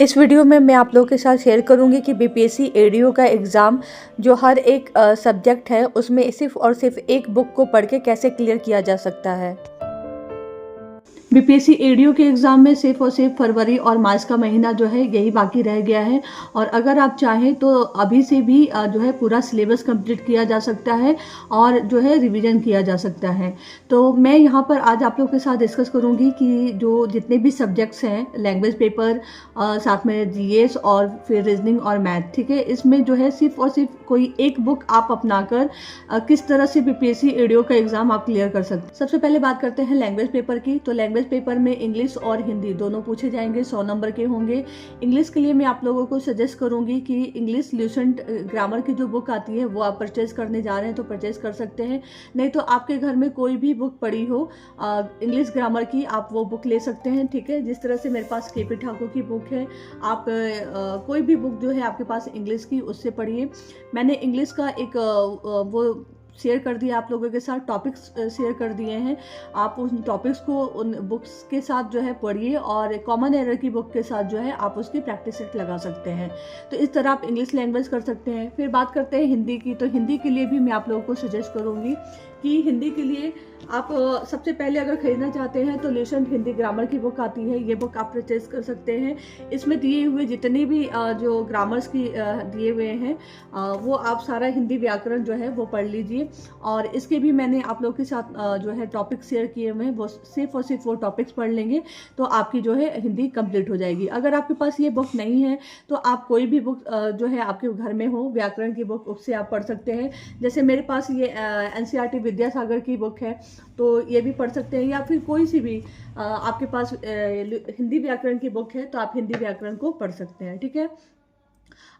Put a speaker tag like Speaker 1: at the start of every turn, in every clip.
Speaker 1: इस वीडियो में मैं आप लोगों के साथ शेयर करूंगी कि बीपीएससी एडीओ का एग्ज़ाम जो हर एक सब्जेक्ट है उसमें सिर्फ और सिर्फ एक बुक को पढ़ के कैसे क्लियर किया जा सकता है। बीपीएससी एडीओ के एग्ज़ाम में सिर्फ और सिर्फ फरवरी और मार्च का महीना जो है यही बाकी रह गया है और अगर आप चाहें तो अभी से भी जो है पूरा सिलेबस कंप्लीट किया जा सकता है और जो है रिवीजन किया जा सकता है। तो मैं यहाँ पर आज आप लोगों के साथ डिस्कस करूँगी कि जो जितने भी सब्जेक्ट्स हैं, लैंग्वेज पेपर, साथ में जीएस और फिर रीजनिंग और मैथ, ठीक है, इसमें जो है सिर्फ और सिर्फ कोई एक बुक आप अपनाकर किस तरह से बीपीएससी एडीओ का एग्ज़ाम आप क्लियर कर सकते हैं। सबसे पहले बात करते हैं लैंग्वेज पेपर की। तो लैंग्वेज पेपर में इंग्लिश और हिंदी दोनों पूछे जाएंगे, 100 नंबर के होंगे। इंग्लिश के लिए मैं आप लोगों को सजेस्ट करूंगी कि इंग्लिश ल्यूसेंट ग्रामर की जो बुक आती है वो आप परचेज करने जा रहे हैं तो परचेज कर सकते हैं, नहीं तो आपके घर में कोई भी बुक पड़ी हो इंग्लिश ग्रामर की आप वो बुक ले सकते हैं, ठीक है। जिस तरह से मेरे पास केपी ठाकुर की बुक है, आप कोई भी बुक जो है आपके पास इंग्लिश की उससे पढ़िए। मैंने इंग्लिश का एक वो शेयर कर दिया आप लोगों के साथ, टॉपिक्स शेयर कर दिए हैं। आप उन टॉपिक्स को उन बुक्स के साथ जो है पढ़िए और कॉमन एरर की बुक के साथ जो है आप उसकी प्रैक्टिस सेट लगा सकते हैं। तो इस तरह आप इंग्लिश लैंग्वेज कर सकते हैं। फिर बात करते हैं हिंदी की। तो हिंदी के लिए भी मैं आप लोगों को सजेस्ट करूँगी कि हिंदी के लिए आप सबसे पहले अगर खरीदना चाहते हैं तो ल्यूसेंट हिंदी ग्रामर की बुक आती है, ये बुक आप परचेज कर सकते हैं। इसमें दिए हुए जितने भी जो ग्रामर्स की दिए हुए हैं वो आप सारा हिंदी व्याकरण जो है वो पढ़ लीजिए। और इसके भी मैंने आप लोगों के साथ जो है टॉपिक शेयर किए हुए हैं, वो सिर्फ और सिर्फ वो टॉपिक्स पढ़ लेंगे तो आपकी जो है हिंदी कंप्लीट हो जाएगी। अगर आपके पास ये बुक नहीं है तो आप कोई भी बुक जो है आपके घर में हो व्याकरण की बुक, उससे आप पढ़ सकते हैं। जैसे मेरे पास ये एनसीईआरटी विद्यासागर की बुक है तो ये भी पढ़ सकते हैं, या फिर कोई सी भी आपके पास हिंदी व्याकरण की बुक है तो आप हिंदी व्याकरण को पढ़ सकते हैं, ठीक है।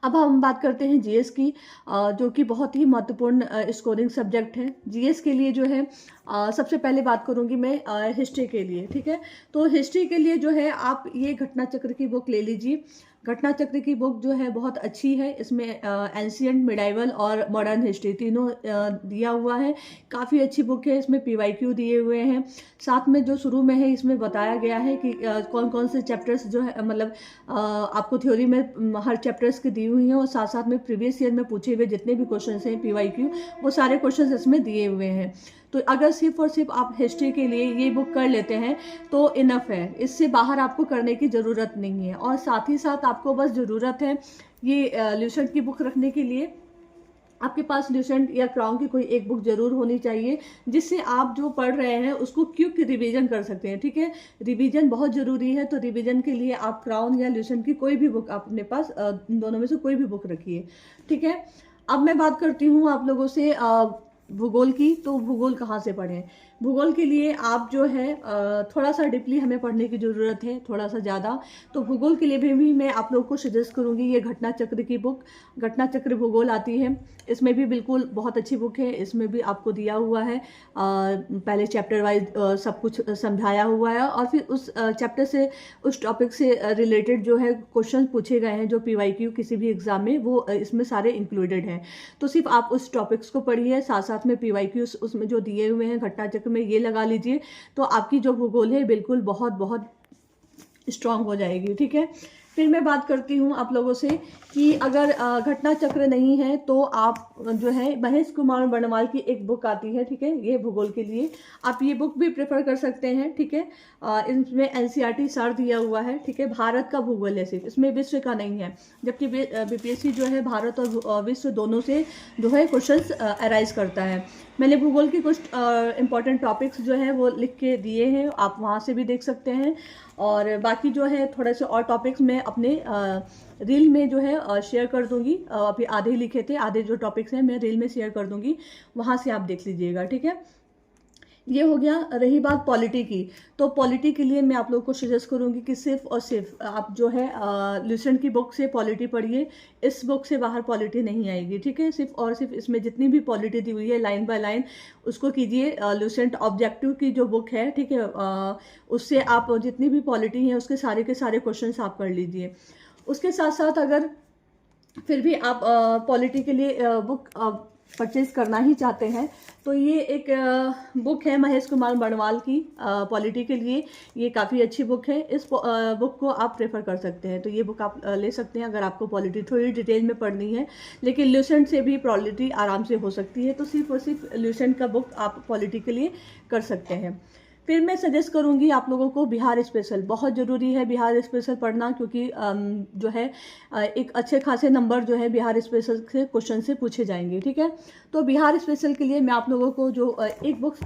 Speaker 1: अब हम बात करते हैं जीएस की, जो कि बहुत ही महत्वपूर्ण स्कोरिंग सब्जेक्ट है। जीएस के लिए जो है सबसे पहले बात करूंगी मैं हिस्ट्री के लिए, ठीक है। तो हिस्ट्री के लिए जो है आप ये घटना चक्र की बुक ले लीजिए। घटना चक्र की बुक जो है बहुत अच्छी है। इसमें एंशिएंट, मिडाइवल और मॉडर्न हिस्ट्री तीनों दिया हुआ है। काफ़ी अच्छी बुक है। इसमें पीवाईक्यू दिए हुए हैं। साथ में जो शुरू में है इसमें बताया गया है कि कौन कौन से चैप्टर्स जो है मतलब आपको थ्योरी में हर चैप्टर्स की दी हुई हैं और साथ साथ में प्रीवियस ईयर में पूछे हुए जितने भी क्वेश्चन हैं पीवाईक्यू, वो सारे क्वेश्चन इसमें दिए हुए हैं। तो अगर सिर्फ और सिर्फ आप हिस्ट्री के लिए ये बुक कर लेते हैं तो इनफ है, इससे बाहर आपको करने की ज़रूरत नहीं है। और साथ ही साथ आपको बस ज़रूरत है ये ल्यूसेंट की बुक रखने के लिए। आपके पास ल्यूसेंट या क्राउन की कोई एक बुक जरूर होनी चाहिए जिससे आप जो पढ़ रहे हैं उसको क्विक रिवीजन कर सकते हैं, ठीक है। रिवीजन बहुत ज़रूरी है, तो रिवीजन के लिए आप क्राउन या ल्यूसेंट की कोई भी बुक अपने पास इन दोनों में से कोई भी बुक रखिए, ठीक है। अब मैं बात करती हूँ आप लोगों से भूगोल की। तो भूगोल कहाँ से पढ़ें? भूगोल के लिए आप जो है थोड़ा सा डीपली हमें पढ़ने की ज़रूरत है, थोड़ा सा ज़्यादा। तो भूगोल के लिए भी मैं आप लोगों को सजेस्ट करूँगी ये घटना चक्र की बुक। घटना चक्र भूगोल आती है, इसमें भी बिल्कुल बहुत अच्छी बुक है। इसमें भी आपको दिया हुआ है पहले चैप्टर वाइज सब कुछ समझाया हुआ है और फिर उस चैप्टर से, उस टॉपिक से रिलेटेड जो है क्वेश्चन पूछे गए हैं जो पीवाईक्यू किसी भी एग्जाम में, वो इसमें सारे इंक्लूडेड हैं। तो सिर्फ आप उस टॉपिक्स को पढ़िए, साथ साथ में पीवाईक्यू उसमें जो दिए हुए हैं घटना चक्र में ये लगा लीजिए, तो आपकी जो भूगोल है बिल्कुल बहुत बहुत स्ट्रांग हो जाएगी, ठीक है। फिर मैं बात करती हूँ आप लोगों से कि अगर घटना चक्र नहीं है तो आप जो है महेश कुमार वर्णवाल की एक बुक आती है, ठीक है, ये भूगोल के लिए आप ये बुक भी प्रेफर कर सकते हैं, ठीक है। इसमें एनसीईआरटी सार दिया हुआ है, ठीक है। भारत का भूगोल है सिर्फ, इसमें विश्व का नहीं है, जबकि बीपीएससी जो है भारत और विश्व दोनों से जो है क्वेश्चंस अराइज करता है। मैंने भूगोल के कुछ इंपॉर्टेंट टॉपिक्स जो है वो लिख के दिए हैं, आप वहाँ से भी देख सकते हैं। और बाकी जो है थोड़े से और टॉपिक्स मैं अपने रील में जो है शेयर कर दूंगी। अभी आधे लिखे थे, आधे जो टॉपिक्स हैं मैं रील में शेयर कर दूंगी, वहाँ से आप देख लीजिएगा, ठीक है। ये हो गया। रही बात पॉलिटी की, तो पॉलिटी के लिए मैं आप लोगों को सजेस्ट करूंगी कि सिर्फ और सिर्फ आप जो है ल्यूसेंट की बुक से पॉलिटी पढ़िए। इस बुक से बाहर पॉलिटी नहीं आएगी, ठीक है। सिर्फ और सिर्फ इसमें जितनी भी पॉलिटी दी हुई है लाइन बाय लाइन उसको कीजिए। ल्यूसेंट ऑब्जेक्टिव की जो बुक है, ठीक है, उससे आप जितनी भी पॉलिटी है उसके सारे के सारे क्वेश्चन आप कर लीजिए। उसके साथ साथ अगर फिर भी आप पॉलिटी के लिए बुक परचेज़ करना ही चाहते हैं तो ये एक बुक है महेश कुमार बर्णवाल की, पॉलिटी के लिए ये काफ़ी अच्छी बुक है। इस बुक को आप प्रेफर कर सकते हैं, तो ये बुक आप ले सकते हैं अगर आपको पॉलिटी थोड़ी डिटेल में पढ़नी है। लेकिन ल्यूसेंट से भी पॉलिटी आराम से हो सकती है, तो सिर्फ और सिर्फ ल्यूसेंट का बुक आप पॉलिटी के लिए कर सकते हैं। फिर मैं सजेस्ट करूंगी आप लोगों को बिहार स्पेशल, बहुत ज़रूरी है बिहार स्पेशल पढ़ना, क्योंकि जो है एक अच्छे खासे नंबर जो है बिहार स्पेशल से क्वेश्चन से पूछे जाएंगे, ठीक है। तो बिहार स्पेशल के लिए मैं आप लोगों को जो एक बुक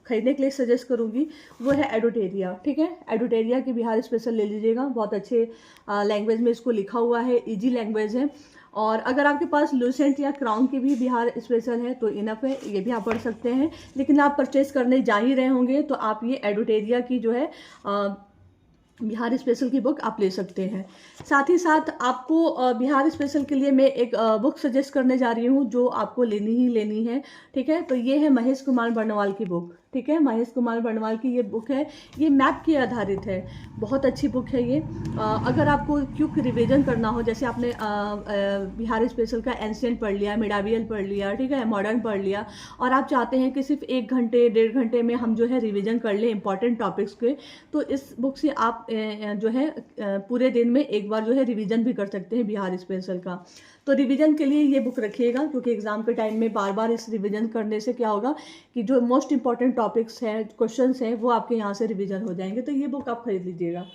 Speaker 1: खरीदने के लिए सजेस्ट करूंगी वो है एडुटेरिया, ठीक है। एडुटेरिया की बिहार स्पेशल ले लीजिएगा, बहुत अच्छे लैंग्वेज में इसको लिखा हुआ है, ईजी लैंग्वेज है। और अगर आपके पास लूसेंट या क्राउन की भी बिहार स्पेशल है तो इनफ है, ये भी आप पढ़ सकते हैं। लेकिन आप परचेस करने जा ही रहे होंगे तो आप ये एडुटेरिया की जो है बिहार स्पेशल की बुक आप ले सकते हैं। साथ ही साथ आपको बिहार स्पेशल के लिए मैं एक बुक सजेस्ट करने जा रही हूँ जो आपको लेनी ही लेनी है, ठीक है। तो ये है महेश कुमार बर्णवाल की बुक, ठीक है। महेश कुमार बर्णवाल की ये बुक है, ये मैप के आधारित है, बहुत अच्छी बुक है ये। अगर आपको क्विक रिवीजन करना हो, जैसे आपने बिहार स्पेशल का एंशिएंट पढ़ लिया, मिडावियल पढ़ लिया, ठीक है, मॉडर्न पढ़ लिया, और आप चाहते हैं कि सिर्फ 1 घंटे 1.5 घंटे में हम जो है रिवीजन कर लें इंपॉर्टेंट टॉपिक्स के, तो इस बुक से आप जो है पूरे दिन में एक बार जो है रिवीजन भी कर सकते हैं बिहार स्पेशल का। तो रिवीजन के लिए ये बुक रखिएगा, क्योंकि एग्जाम के टाइम में बार बार इस रिवीजन करने से क्या होगा कि जो मोस्ट इंपॉर्टेंट टॉपिक्स हैं, क्वेश्चंस हैं, वो आपके यहाँ से रिवीजन हो जाएंगे। तो ये बुक आप खरीद लीजिएगा।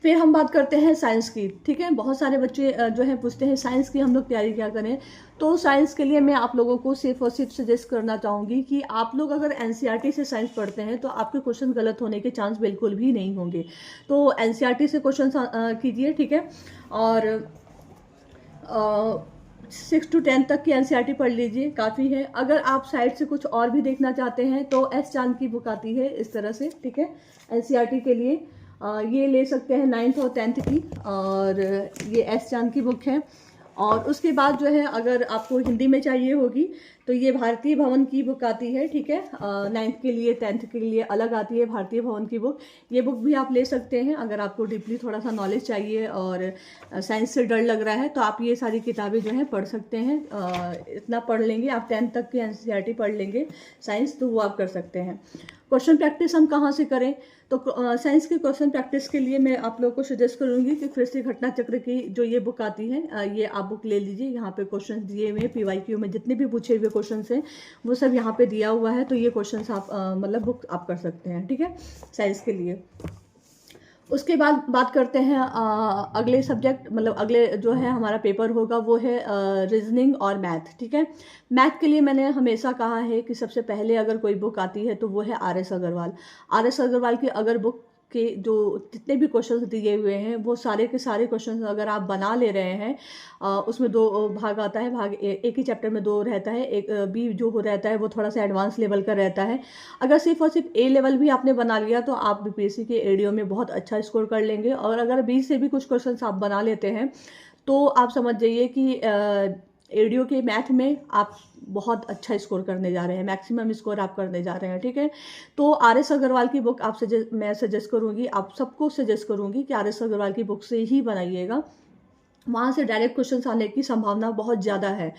Speaker 1: फिर हम बात करते हैं साइंस की, ठीक है। बहुत सारे बच्चे जो है पूछते हैं साइंस की हम लोग तैयारी क्या करें। तो साइंस के लिए मैं आप लोगों को सिर्फ और सिर्फ सजेस्ट करना चाहूँगी कि आप लोग अगर एनसीईआरटी से साइंस पढ़ते हैं तो आपके क्वेश्चन गलत होने के चांस बिल्कुल भी नहीं होंगे। तो एनसीईआरटी से क्वेश्चन कीजिए, ठीक है। और 6 to 10 तक की एनसीईआरटी पढ़ लीजिए, काफ़ी है। अगर आप साइड से कुछ और भी देखना चाहते हैं तो एस चांद की बुक आती है इस तरह से, ठीक है। एनसीईआरटी के लिए ये ले सकते हैं 9th और 10th की, और ये एस चांद की बुक है। और उसके बाद जो है अगर आपको हिंदी में चाहिए होगी तो ये भारतीय भवन की बुक आती है, ठीक है। 9th के लिए 10th के लिए अलग आती है भारतीय भवन की बुक। ये बुक भी आप ले सकते हैं अगर आपको डीपली थोड़ा सा नॉलेज चाहिए और साइंस से डर लग रहा है, तो आप ये सारी किताबें जो है पढ़ सकते हैं। इतना पढ़ लेंगे आप, 10th तक की एनसीईआरटी पढ़ लेंगे साइंस, तो वो आप कर सकते हैं। क्वेश्चन प्रैक्टिस हम कहाँ से करें, तो साइंस के क्वेश्चन प्रैक्टिस के लिए मैं आप लोगों को सजेस्ट करूंगी कि फिर से घटना चक्र की जो ये बुक आती है, ये आप बुक ले लीजिए। यहाँ पे क्वेश्चन दिए हुए हैं, पीवाईक्यू में जितने भी पूछे हुए क्वेश्चन हैं वो सब यहाँ पे दिया हुआ है। तो ये क्वेश्चन आप मतलब बुक आप कर सकते हैं, ठीक है, साइंस के लिए। उसके बाद बात करते हैं अगले सब्जेक्ट, मतलब अगले जो है हमारा पेपर होगा वो है रीजनिंग और मैथ, ठीक है। मैथ के लिए मैंने हमेशा कहा है कि सबसे पहले अगर कोई बुक आती है तो वो है R S Agarwal. R S Agarwal की अगर बुक के जो जितने भी क्वेश्चंस दिए हुए हैं वो सारे के सारे क्वेश्चंस अगर आप बना ले रहे हैं, उसमें 2 भाग आता है, भाग एक ही चैप्टर में 2 रहता है, एक बी जो हो रहता है वो थोड़ा सा एडवांस लेवल का रहता है। अगर सिर्फ और सिर्फ ए लेवल भी आपने बना लिया तो आप बीपीएससी के एडीओ में बहुत अच्छा स्कोर कर लेंगे। और अगर बी से भी कुछ क्वेश्चन आप बना लेते हैं तो आप समझ जाइए कि एडीओ के मैथ में आप बहुत अच्छा स्कोर करने जा रहे हैं, मैक्सिमम स्कोर आप करने जा रहे हैं, ठीक है। तो आर एस अग्रवाल की बुक आप मैं सजेस्ट करूंगी, आप सबको सजेस्ट करूंगी कि आर एस अग्रवाल की बुक से ही बनाइएगा, वहाँ से डायरेक्ट क्वेश्चन आने की संभावना बहुत ज़्यादा है।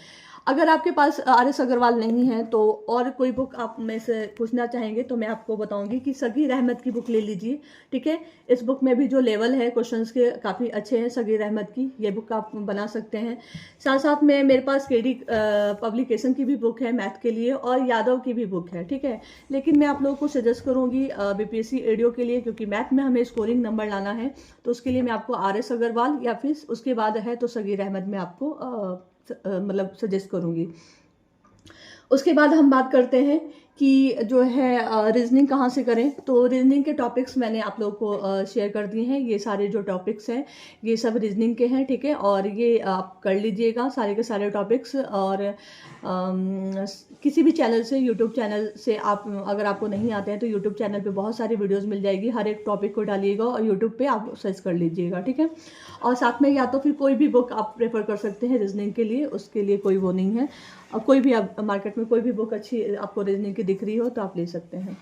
Speaker 1: अगर आपके पास आर एस अग्रवाल नहीं है तो और कोई बुक आप में से पूछना चाहेंगे तो मैं आपको बताऊंगी कि सगीर अहमद की बुक ले लीजिए, ठीक है। इस बुक में भी जो लेवल है क्वेश्चंस के काफ़ी अच्छे हैं, सगीर अहमद की ये बुक आप बना सकते हैं। साथ साथ में मेरे पास केडी पब्लिकेशन की भी बुक है मैथ के लिए, और यादव की भी बुक है, ठीक है। लेकिन मैं आप लोगों को सजेस्ट करूँगी बीपीएससी एडीओ के लिए, क्योंकि मैथ में हमें स्कोरिंग नंबर लाना है, तो उसके लिए मैं आपको आर एस अग्रवाल या फिर उसके बाद है तो सगीर अहमद में आपको मतलब सजेस्ट करूंगी। उसके बाद हम बात करते हैं कि जो है रीजनिंग कहाँ से करें। तो रीजनिंग के टॉपिक्स मैंने आप लोगों को शेयर कर दिए हैं, ये सारे जो टॉपिक्स हैं ये सब रीजनिंग के हैं, ठीक है। और ये आप कर लीजिएगा सारे के सारे टॉपिक्स। और किसी भी चैनल से, यूट्यूब चैनल से आप अगर आपको नहीं आते हैं तो यूट्यूब चैनल पे बहुत सारी वीडियोस मिल जाएगी, हर एक टॉपिक को डालिएगा और यूट्यूब पे आप सर्च कर लीजिएगा, ठीक है। और साथ में या तो फिर कोई भी बुक आप प्रेफर कर सकते हैं रीजनिंग के लिए, उसके लिए कोई वो नहीं है। और कोई भी आप मार्केट में कोई भी बुक अच्छी आपको रीजनिंग की दिख रही हो तो आप ले सकते हैं।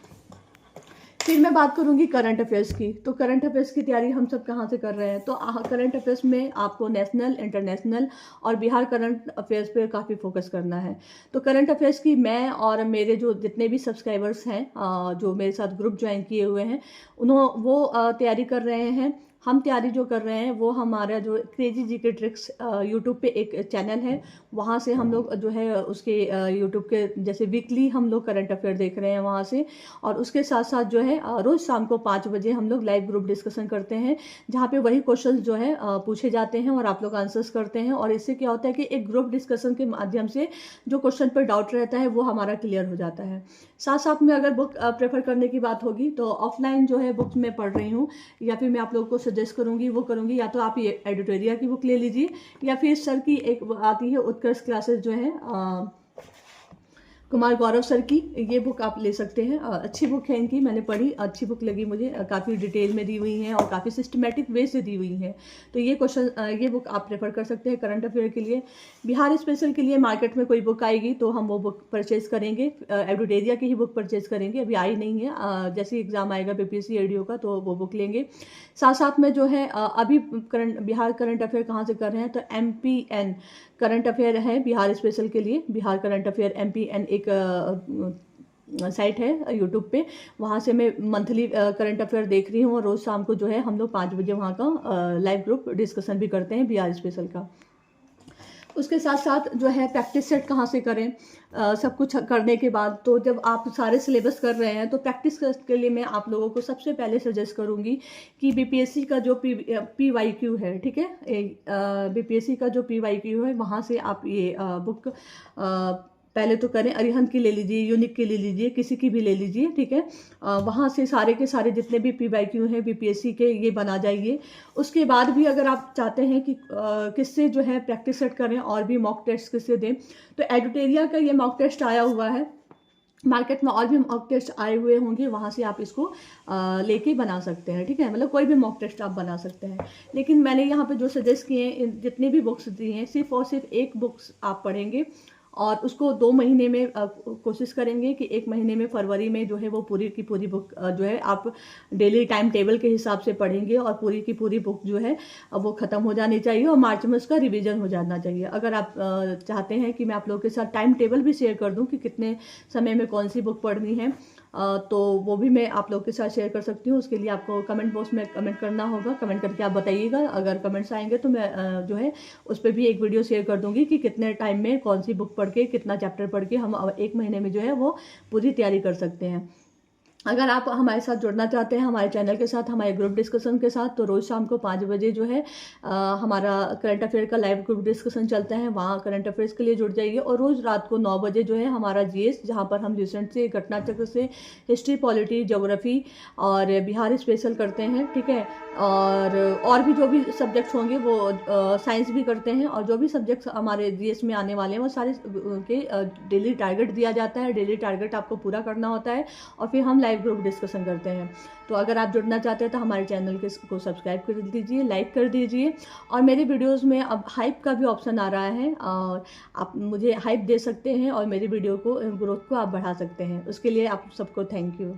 Speaker 1: फिर मैं बात करूंगी करंट अफेयर्स की। तो करंट अफेयर्स की तैयारी हम सब कहाँ से कर रहे हैं? तो करंट अफेयर्स में आपको नेशनल, इंटरनेशनल और बिहार करंट अफेयर्स पे काफ़ी फोकस करना है। तो करंट अफेयर्स की मैं और मेरे जो जितने भी सब्सक्राइबर्स हैं, जो मेरे साथ ग्रुप ज्वाइन किए हुए हैं, वो तैयारी कर रहे हैं। हम तैयारी जो कर रहे हैं वो हमारा जो क्रेजी जीके ट्रिक्स यूट्यूब पे एक चैनल है, वहाँ से हम लोग जो है उसके यूट्यूब के जैसे वीकली हम लोग करंट अफेयर देख रहे हैं वहाँ से। और उसके साथ साथ जो है रोज़ शाम को 5 बजे हम लोग लाइव ग्रुप डिस्कशन करते हैं, जहाँ पे वही क्वेश्चंस जो है पूछे जाते हैं और आप लोग आंसर्स करते हैं। और इससे क्या होता है कि एक ग्रुप डिस्कशन के माध्यम से जो क्वेश्चन पर डाउट रहता है वो हमारा क्लियर हो जाता है। साथ साथ में अगर बुक प्रेफर करने की बात होगी तो ऑफलाइन जो है बुक मैं पढ़ रही हूँ, या फिर मैं आप लोगों को सजेस्ट करूँगी वो करूँगी, या तो आप ये एडिटोरिया की बुक ले लीजिए, या फिर सर की एक आती है उत्कर्ष क्लासेस जो है कुमार गौरव सर की, ये बुक आप ले सकते हैं। अच्छी बुक है इनकी, मैंने पढ़ी, अच्छी बुक लगी मुझे, काफ़ी डिटेल में दी हुई हैं और काफ़ी सिस्टमेटिक वे से दी हुई हैं। तो ये बुक आप प्रेफर कर सकते हैं करंट अफेयर के लिए। बिहार स्पेशल के लिए मार्केट में कोई बुक आएगी तो हम वो बुक परचेज करेंगे, एडिटोरिया की ही बुक परचेज करेंगे, अभी आई नहीं है। जैसे एग्जाम आएगा बीपीएससी एडीओ का तो वो बुक लेंगे। साथ साथ में जो है अभी बिहार करंट अफेयर कहाँ से कर रहे हैं? तो MPN करंट अफेयर है बिहार स्पेशल के लिए। बिहार करंट अफेयर MPN एक साइट है यूट्यूब पे, वहाँ से मैं मंथली करंट अफेयर देख रही हूँ और रोज़ शाम को जो है हम लोग 5 बजे वहाँ का लाइव ग्रुप डिस्कशन भी करते हैं बिहार स्पेशल का। उसके साथ साथ जो है प्रैक्टिस सेट कहाँ से करें? सब कुछ करने के बाद तो जब आप सारे सिलेबस कर रहे हैं तो प्रैक्टिस के लिए मैं आप लोगों को सबसे पहले सजेस्ट करूँगी कि बीपीएससी का जो PYQ है, ठीक है, बीपीएससी का जो PYQ है वहाँ से आप ये बुक पहले तो करें। अरिहंत की ले लीजिए, यूनिक की ले लीजिए, किसी की भी ले लीजिए, ठीक है। वहाँ से सारे के सारे जितने भी PYQ हैं बीपीएससी के ये बना जाइए। उसके बाद भी अगर आप चाहते हैं कि किससे जो है प्रैक्टिस सेट करें और भी मॉक टेस्ट किससे दें, तो एडिटोरिया का ये मॉक टेस्ट आया हुआ है मार्केट में, और भी मॉक टेस्ट आए हुए होंगे, वहाँ से आप इसको लेके बना सकते हैं, ठीक है। मतलब कोई भी मॉक टेस्ट आप बना सकते हैं। लेकिन मैंने यहाँ पे जो सजेस्ट किए हैं, जितनी भी बुक्स दी हैं, सिर्फ और सिर्फ एक बुक्स आप पढ़ेंगे और उसको 2 महीने में कोशिश करेंगे कि 1 महीने में फरवरी में जो है वो पूरी की पूरी बुक जो है आप डेली टाइम टेबल के हिसाब से पढ़ेंगे और पूरी की पूरी बुक जो है वो ख़त्म हो जानी चाहिए और मार्च में उसका रिवीजन हो जाना चाहिए। अगर आप चाहते हैं कि मैं आप लोगों के साथ टाइम टेबल भी शेयर कर दूं कि कितने समय में कौन सी बुक पढ़नी है, तो वो भी मैं आप लोगों के साथ शेयर कर सकती हूँ। उसके लिए आपको कमेंट बॉक्स में कमेंट करना होगा, कमेंट करके आप बताइएगा। अगर कमेंट्स आएंगे तो मैं जो है उस पर भी एक वीडियो शेयर कर दूंगी कि कितने टाइम में कौन सी बुक पढ़ के, कितना चैप्टर पढ़ के हम 1 महीने में जो है वो पूरी तैयारी कर सकते हैं। अगर आप हमारे साथ जुड़ना चाहते हैं, हमारे चैनल के साथ, हमारे ग्रुप डिस्कशन के साथ, तो रोज़ शाम को 5 बजे जो है हमारा करंट अफेयर का लाइव ग्रुप डिस्कशन चलता है, वहाँ करंट अफेयर्स के लिए जुड़ जाइए। और रोज़ रात को 9 बजे जो है हमारा GS, जहाँ पर हम रिसेंट से घटना चक्र से हिस्ट्री, पॉलिटी, ज्योग्राफी और बिहार स्पेशल करते हैं, ठीक है। और भी जो भी सब्जेक्ट्स होंगे वो साइंस भी करते हैं, और जो भी सब्जेक्ट्स हमारे GS में आने वाले हैं वो सारे के डेली टारगेट दिया जाता है। डेली टारगेट आपको पूरा करना होता है और फिर हम लाइव ग्रुप डिस्कशन करते हैं। तो अगर आप जुड़ना चाहते हैं तो हमारे चैनल को सब्सक्राइब कर दीजिए, लाइक कर दीजिए। और मेरे वीडियोस में अब हाइप का भी ऑप्शन आ रहा है, और आप मुझे हाइप दे सकते हैं और मेरी वीडियो को ग्रोथ को आप बढ़ा सकते हैं। उसके लिए आप सबको थैंक यू।